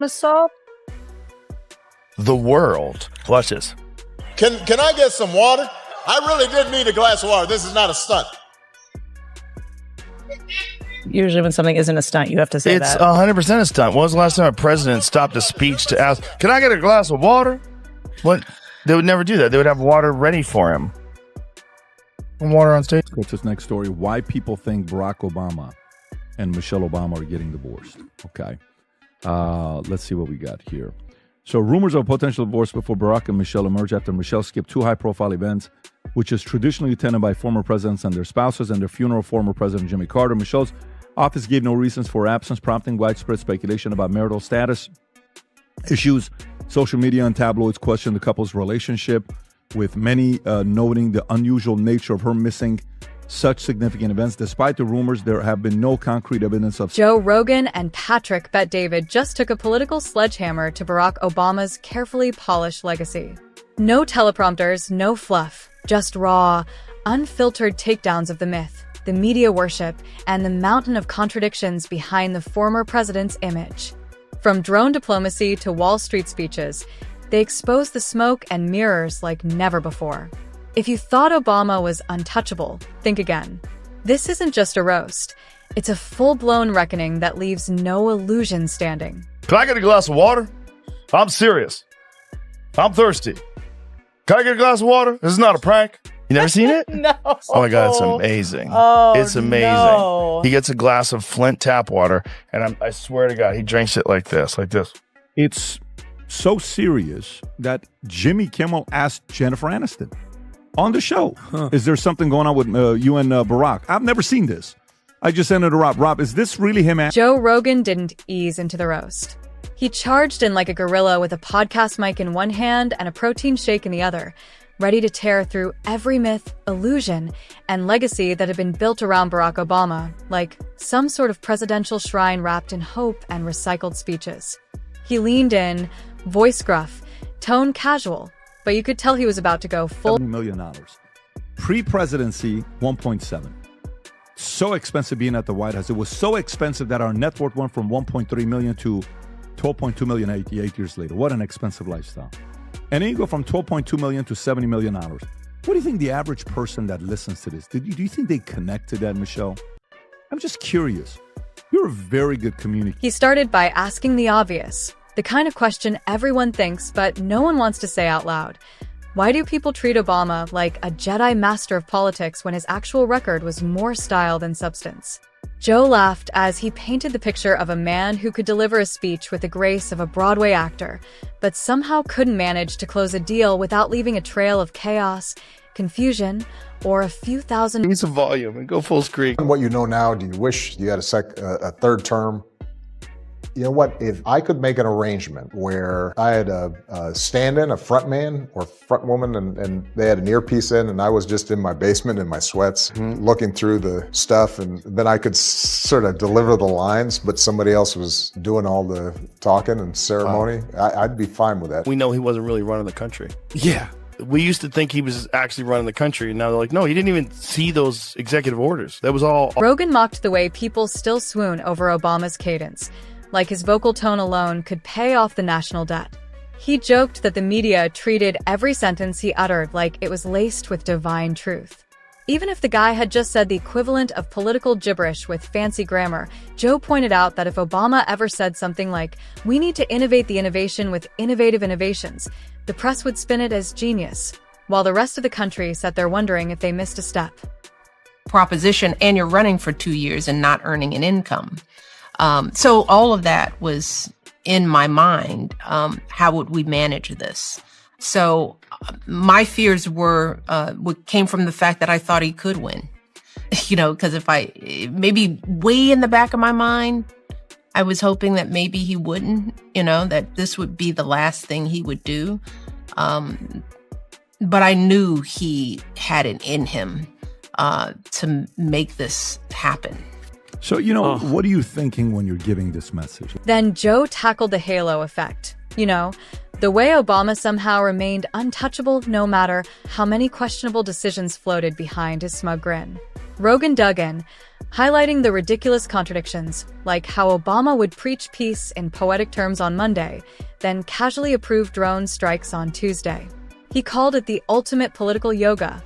assault the world. Watch this. Can I get some water? I really did need a glass of water. This is not a stunt. Usually when something isn't a stunt, you have to say It's that. 100% a stunt. When was the last time a president stopped a speech to ask, can I get a glass of water? What? They would never do that. They would have water ready for him. Water on stage. Go to this next story. Why people think Barack Obama and Michelle Obama are getting divorced. Okay. Let's see what we got here. So rumors of potential divorce before Barack and Michelle emerged after Michelle skipped two high-profile events, which is traditionally attended by former presidents and their spouses, and their funeral of former President Jimmy Carter. Michelle's office gave no reasons for her absence, prompting widespread speculation about marital status issues. Social media and tabloids questioned the couple's relationship, with many noting the unusual nature of her missing such significant events. Despite the rumors, there have been no concrete evidence of... Joe Rogan and Patrick Bet-David just took a political sledgehammer to Barack Obama's carefully polished legacy. No teleprompters, no fluff, just raw, unfiltered takedowns of the myth, the media worship, and the mountain of contradictions behind the former president's image. From drone diplomacy to Wall Street speeches, they expose the smoke and mirrors like never before. If you thought Obama was untouchable, think again. This isn't just a roast. It's a full-blown reckoning that leaves no illusion standing. Can I get a glass of water? I'm serious. I'm thirsty. Can I get a glass of water? This is not a prank. You never seen it? No. Oh my God, it's amazing. Oh, it's amazing. no. He gets a glass of Flint tap water, and I swear to God, he drinks it like this. It's so serious that Jimmy Kimmel asked Jennifer Aniston on the show, is there something going on with you and Barack? I've never seen this. I just ended to Rob. Rob, is this really him? Joe Rogan didn't ease into the roast. He charged in like a gorilla with a podcast mic in one hand and a protein shake in the other, ready to tear through every myth, illusion, and legacy that had been built around Barack Obama, like some sort of presidential shrine wrapped in hope and recycled speeches. He leaned in, voice gruff, tone casual, but you could tell he was about to go full... $70 million. Pre-presidency, 1.7. So expensive being at the White House. It was so expensive that our net worth went from 1.3 million to 12.2 million 8 years later. What an expensive lifestyle. And then you go from 12.2 million to $70 million. What do you think the average person that listens to this, do you think they connect to that, Michelle? I'm just curious. You're a very good communicator. He started by asking the obvious, the kind of question everyone thinks, but no one wants to say out loud. Why do people treat Obama like a Jedi master of politics when his actual record was more style than substance? Joe laughed as he painted the picture of a man who could deliver a speech with the grace of a Broadway actor, but somehow couldn't manage to close a deal without leaving a trail of chaos, confusion, or a few thousand... Give me some volume and go full screen. What you know now, do you wish you had a third term? You know what, if I could make an arrangement where I had a stand-in, a front man or front woman, and they had an earpiece in, and I was just in my basement in my sweats looking through the stuff, and then I could sort of deliver the lines, but somebody else was doing all the talking and ceremony, I'd be fine with that. We know he wasn't really running the country. Yeah. We used to think he was actually running the country, and now they're like, no, he didn't even see those executive orders. That was all... Rogan mocked the way people still swoon over Obama's cadence, like his vocal tone alone could pay off the national debt. He joked that the media treated every sentence he uttered like it was laced with divine truth. Even if the guy had just said the equivalent of political gibberish with fancy grammar, Joe pointed out that if Obama ever said something like, "We need to innovate the innovation with innovative innovations," the press would spin it as genius, while the rest of the country sat there wondering if they missed a step. Proposition, and you're running for 2 years and not earning an income. So all of that was in my mind. How would we manage this? So my fears came from the fact that I thought he could win, because maybe way in the back of my mind, I was hoping that maybe he wouldn't, that this would be the last thing he would do. But I knew he had it in him to make this happen. So, what are you thinking when you're giving this message? Then Joe tackled the halo effect. The way Obama somehow remained untouchable no matter how many questionable decisions floated behind his smug grin. Rogan dug in, highlighting the ridiculous contradictions, like how Obama would preach peace in poetic terms on Monday, then casually approve drone strikes on Tuesday. He called it the ultimate political yoga,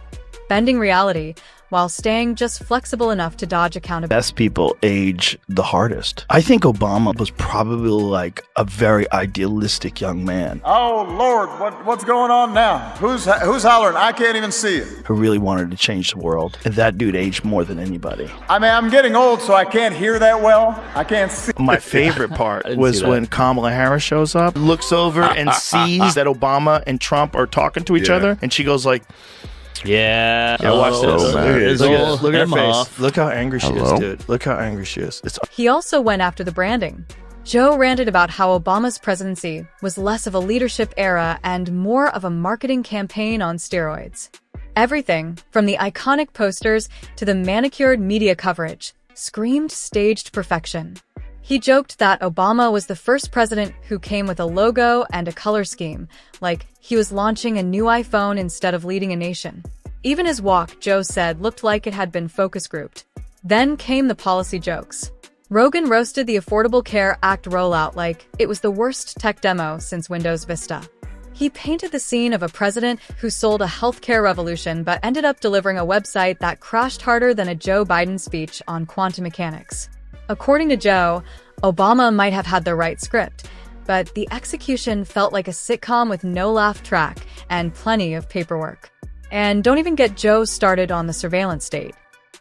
bending reality while staying just flexible enough to dodge accountability. Best people age the hardest. I think Obama was probably like a very idealistic young man Oh Lord, what's going on now? Who's hollering? I can't even see it. who really wanted to change the world. And that dude aged more than anybody. I mean, I'm getting old, so I can't hear that well. I can't see. My favorite part didn't was see that. when Kamala Harris shows up, looks over and sees that Obama and Trump are talking to each other, and she goes like, Yeah. yeah, watch this. man. Look at her face. Off. Look how angry she Hello? is, dude. Look how angry she is. It's He also went after the branding. Joe ranted about how Obama's presidency was less of a leadership era and more of a marketing campaign on steroids. Everything, from the iconic posters to the manicured media coverage, screamed staged perfection. He joked that Obama was the first president who came with a logo and a color scheme, like he was launching a new iPhone instead of leading a nation. Even his walk, Joe said, looked like it had been focus grouped. Then came the policy jokes. Rogan roasted the Affordable Care Act rollout like it was the worst tech demo since Windows Vista. He painted the scene of a president who sold a healthcare revolution but ended up delivering a website that crashed harder than a Joe Biden speech on quantum mechanics. According to Joe, Obama might have had the right script, but the execution felt like a sitcom with no laugh track and plenty of paperwork. And don't even get Joe started on the surveillance state.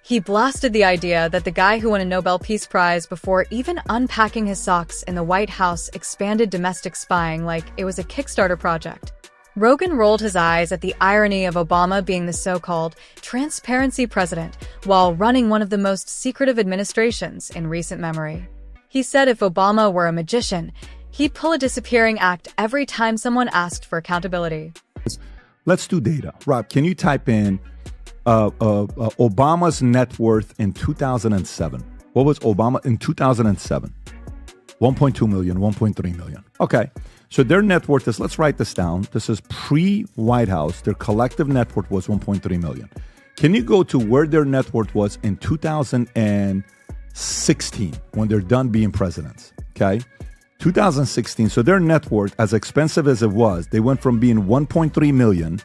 He blasted the idea that the guy who won a Nobel Peace Prize before even unpacking his socks in the White House expanded domestic spying like it was a Kickstarter project. Rogan rolled his eyes at the irony of Obama being the so-called transparency president while running one of the most secretive administrations in recent memory. He said if Obama were a magician, he'd pull a disappearing act every time someone asked for accountability. Let's do data. Rob, can you type in Obama's net worth in 2007? What was Obama in 2007? 1.2 million, 1.3 million. Okay. So their net worth is, let's write this down. This is pre-White House. Their collective net worth was 1.3 million. Can you go to where their net worth was in 2016 when they're done being presidents? Okay. 2016. So their net worth, as expensive as it was, they went from being 1.3 million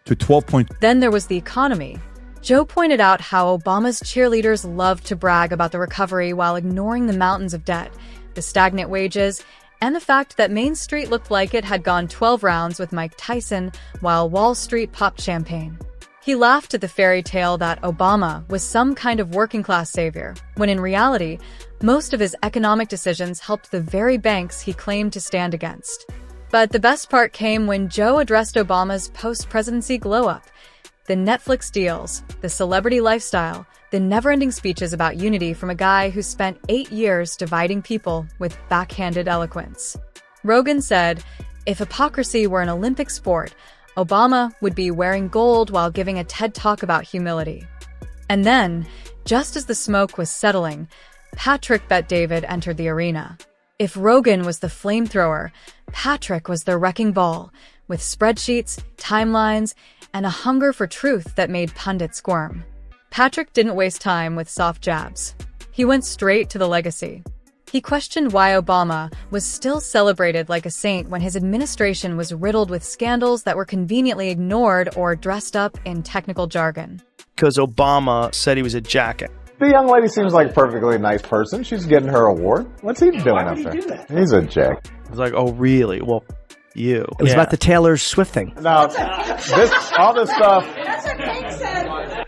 to 12. Then there was the economy. Joe pointed out how Obama's cheerleaders loved to brag about the recovery while ignoring the mountains of debt, the stagnant wages, and the fact that Main Street looked like it had gone 12 rounds with Mike Tyson while Wall Street popped champagne. He laughed at the fairy tale that Obama was some kind of working-class savior, when in reality, most of his economic decisions helped the very banks he claimed to stand against. But the best part came when Joe addressed Obama's post-presidency glow-up. The Netflix deals, the celebrity lifestyle, the never-ending speeches about unity from a guy who spent 8 years dividing people with backhanded eloquence. Rogan said, if hypocrisy were an Olympic sport, Obama would be wearing gold while giving a TED Talk about humility. And then, just as the smoke was settling, Patrick Bet-David entered the arena. If Rogan was the flamethrower, Patrick was the wrecking ball, with spreadsheets, timelines, and a hunger for truth that made pundits squirm. Patrick didn't waste time with soft jabs. He went straight to the legacy. He questioned why Obama was still celebrated like a saint when his administration was riddled with scandals that were conveniently ignored or dressed up in technical jargon. because Obama said he was a jackass. The young lady seems like a perfectly nice person. She's getting her award. What's he doing up there? He's a jack. I was like, oh, really? Well, you. It was about the Taylor Swift thing. Now, all this stuff.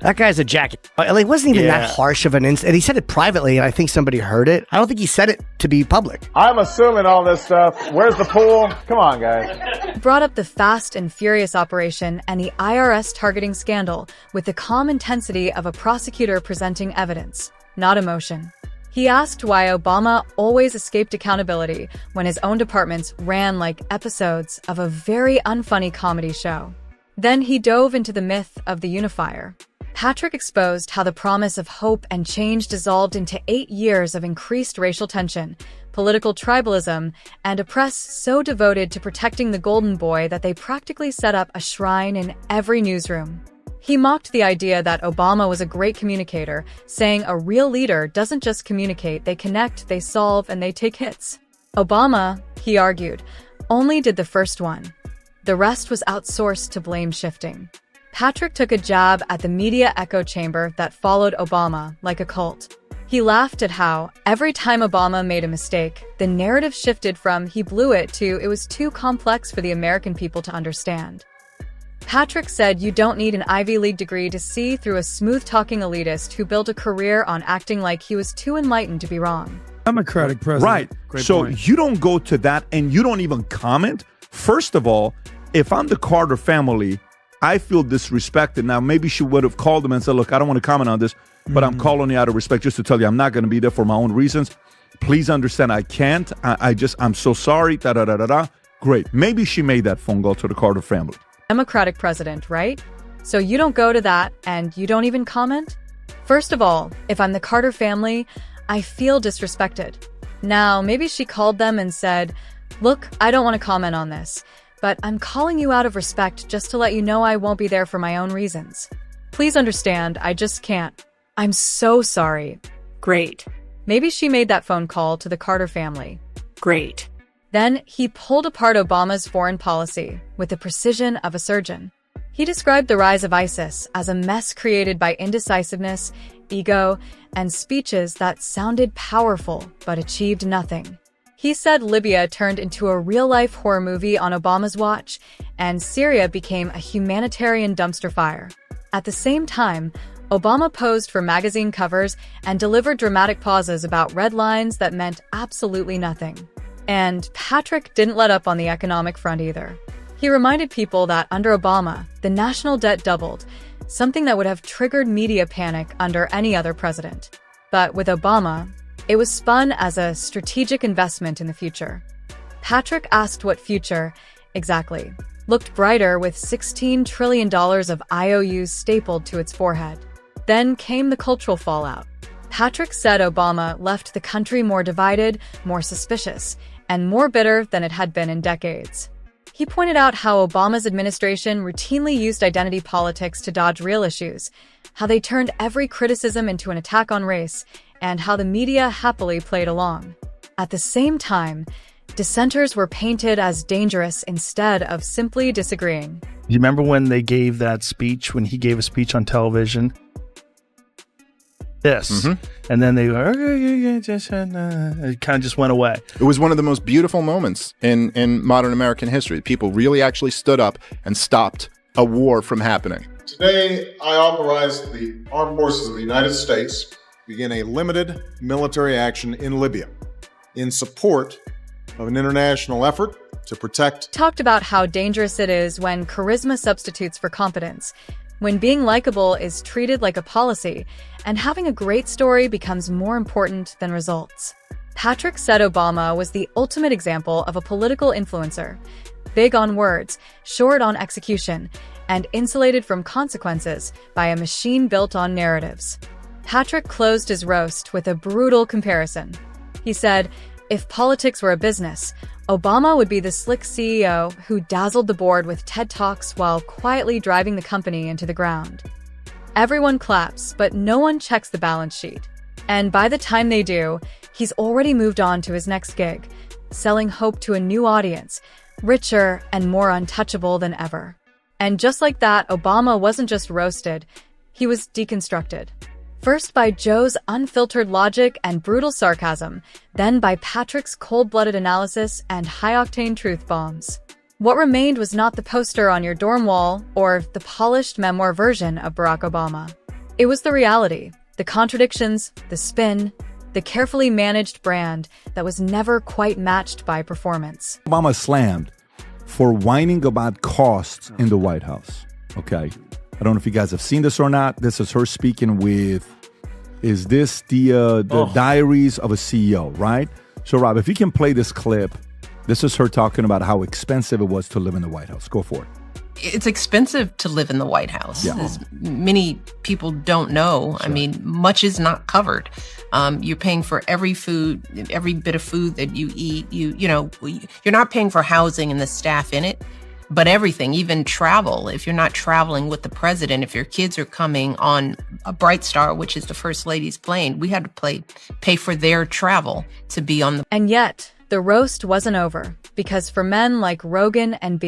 That guy's a jacket. It wasn't even Yeah. that harsh of an incident. And he said it privately, and I think somebody heard it. I don't think he said it to be public. I'm assuming all this stuff. Where's the pool? Come on, guys. Brought up the Fast and Furious operation and the IRS targeting scandal with the calm intensity of a prosecutor presenting evidence, not emotion. He asked why Obama always escaped accountability when his own departments ran like episodes of a very unfunny comedy show. Then he dove into the myth of the unifier. Patrick exposed how the promise of hope and change dissolved into 8 years of increased racial tension, political tribalism, and a press so devoted to protecting the golden boy that they practically set up a shrine in every newsroom. He mocked the idea that Obama was a great communicator, saying a real leader doesn't just communicate, they connect, they solve, and they take hits. Obama, he argued, only did the first one. The rest was outsourced to blame shifting. Patrick took a jab at the media echo chamber that followed Obama like a cult. He laughed at how, every time Obama made a mistake, the narrative shifted from he blew it to it was too complex for the American people to understand. Patrick said you don't need an Ivy League degree to see through a smooth-talking elitist who built a career on acting like he was too enlightened to be wrong. Democratic president. Right. Great so point. you don't go to that and you don't even comment. First of all, if I'm the Carter family, I feel disrespected. Now, maybe she would have called him and said, look, I don't want to comment on this, but I'm calling you out of respect just to tell you I'm not going to be there for my own reasons. Please understand I can't. I'm so sorry. Da-da-da-da-da. Great. Maybe she made that phone call to the Carter family. Democratic president, right? So you don't go to that and you don't even comment? First of all, if I'm the Carter family, I feel disrespected. Now, maybe she called them and said, look, I don't want to comment on this, but I'm calling you out of respect just to let you know I won't be there for my own reasons. Please understand, I just can't. I'm so sorry. Great. Maybe she made that phone call to the Carter family. Great. Then he pulled apart Obama's foreign policy with the precision of a surgeon. He described the rise of ISIS as a mess created by indecisiveness, ego, and speeches that sounded powerful but achieved nothing. He said Libya turned into a real-life horror movie on Obama's watch, and Syria became a humanitarian dumpster fire. At the same time, Obama posed for magazine covers and delivered dramatic pauses about red lines that meant absolutely nothing. And Patrick didn't let up on the economic front either. He reminded people that under Obama, the national debt doubled, something that would have triggered media panic under any other president. But with Obama, it was spun as a strategic investment in the future. Patrick asked what future, exactly, looked brighter with $16 trillion of IOUs stapled to its forehead. Then came the cultural fallout. Patrick said Obama left the country more divided, more suspicious, and more bitter than it had been in decades. He pointed out how Obama's administration routinely used identity politics to dodge real issues, how they turned every criticism into an attack on race, and how the media happily played along. At the same time, dissenters were painted as dangerous instead of simply disagreeing. Do you remember when they gave that speech, when he gave a speech on television? This. And then they were, it kind of just went away. It was one of the most beautiful moments in modern American history. People really actually stood up and stopped a war from happening. Today, I authorize the Armed Forces of the United States begin a limited military action in Libya in support of an international effort to protect. Talked about how dangerous it is when charisma substitutes for competence, when being likable is treated like a policy, and having a great story becomes more important than results. Patrick said Obama was the ultimate example of a political influencer, big on words, short on execution, and insulated from consequences by a machine built on narratives. Patrick closed his roast with a brutal comparison. He said, if politics were a business, Obama would be the slick CEO who dazzled the board with TED Talks while quietly driving the company into the ground. Everyone claps, but no one checks the balance sheet. And by the time they do, he's already moved on to his next gig, selling hope to a new audience, richer and more untouchable than ever. And just like that, Obama wasn't just roasted, he was deconstructed. First by Joe's unfiltered logic and brutal sarcasm, then by Patrick's cold-blooded analysis and high-octane truth bombs. What remained was not the poster on your dorm wall or the polished memoir version of Barack Obama. It was the reality, the contradictions, the spin, the carefully managed brand that was never quite matched by performance. Obama slammed for whining about costs in the White House. Okay. I don't know if you guys have seen this or not. This is her speaking with, is this the diaries of a CEO, right? So, Rob, if you can play this clip, this is her talking about how expensive it was to live in the White House. Go for it. it's expensive to live in the White House. Yeah. As many people don't know. I mean, much is not covered. You're paying for every bit of food that you eat. You're not paying for housing and the staff in it, but everything, even travel. If you're not traveling with the president, if your kids are coming on a Bright Star, which is the First Lady's plane, we had to pay for their travel to be on the. And yet, the roast wasn't over, because for men like Rogan and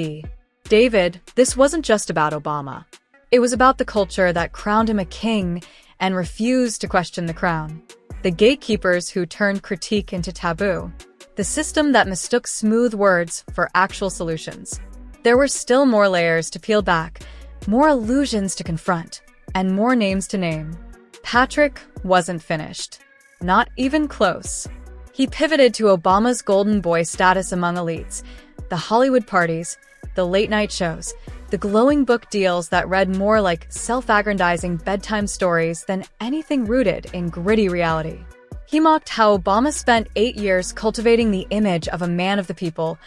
David, this wasn't just about Obama. It was about the culture that crowned him a king and refused to question the crown. The gatekeepers who turned critique into taboo. The system that mistook smooth words for actual solutions. There were still more layers to peel back, more illusions to confront, and more names to name. Patrick wasn't finished. Not even close. He pivoted to Obama's golden boy status among elites, the Hollywood parties, the late-night shows, the glowing book deals that read more like self-aggrandizing bedtime stories than anything rooted in gritty reality. He mocked how Obama spent 8 years cultivating the image of a man of the people,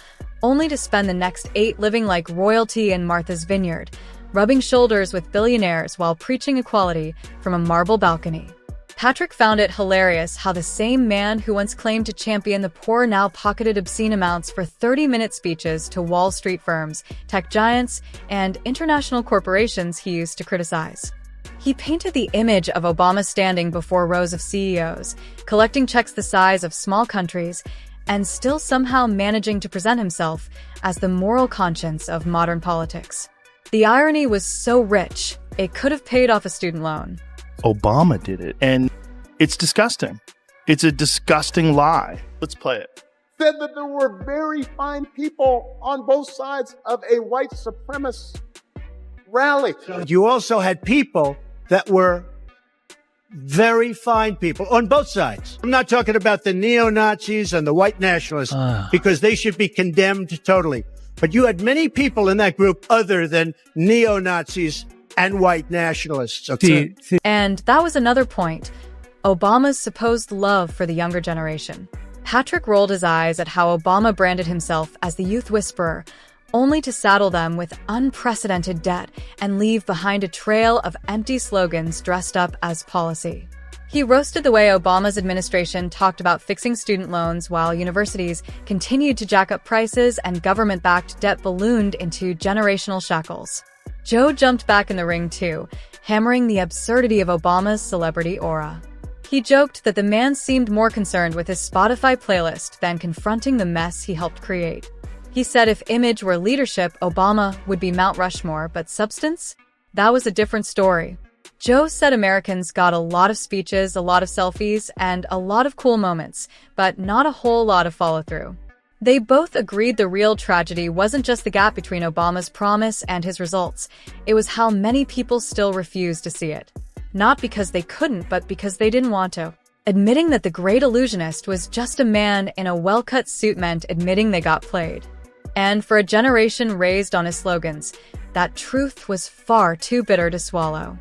only to spend the next 8 living like royalty in Martha's Vineyard, rubbing shoulders with billionaires while preaching equality from a marble balcony. Patrick found it hilarious how the same man who once claimed to champion the poor now pocketed obscene amounts for 30-minute speeches to Wall Street firms, tech giants, and international corporations he used to criticize. He painted the image of Obama standing before rows of CEOs, collecting checks the size of small countries, and still somehow managing to present himself as the moral conscience of modern politics. The irony was so rich, it could have paid off a student loan. Obama did it, and it's disgusting. It's a disgusting lie. Let's play it. Said that there were very fine people on both sides of a white supremacist rally. You also had people that were very fine people on both sides. I'm not talking about the neo-Nazis and the white nationalists because they should be condemned totally. But you had many people in that group other than neo-Nazis and white nationalists. Okay. And that was another point, Obama's supposed love for the younger generation. Patrick rolled his eyes at how Obama branded himself as the youth whisperer, only to saddle them with unprecedented debt and leave behind a trail of empty slogans dressed up as policy. He roasted the way Obama's administration talked about fixing student loans while universities continued to jack up prices and government-backed debt ballooned into generational shackles. Joe jumped back in the ring too, hammering the absurdity of Obama's celebrity aura. He joked that the man seemed more concerned with his Spotify playlist than confronting the mess he helped create. He said if image were leadership, Obama would be Mount Rushmore, but substance? That was a different story. Joe said Americans got a lot of speeches, a lot of selfies, and a lot of cool moments, but not a whole lot of follow-through. They both agreed the real tragedy wasn't just the gap between Obama's promise and his results. It was how many people still refused to see it. Not because they couldn't, but because they didn't want to. Admitting that the great illusionist was just a man in a well-cut suit meant admitting they got played. And for a generation raised on his slogans, that truth was far too bitter to swallow.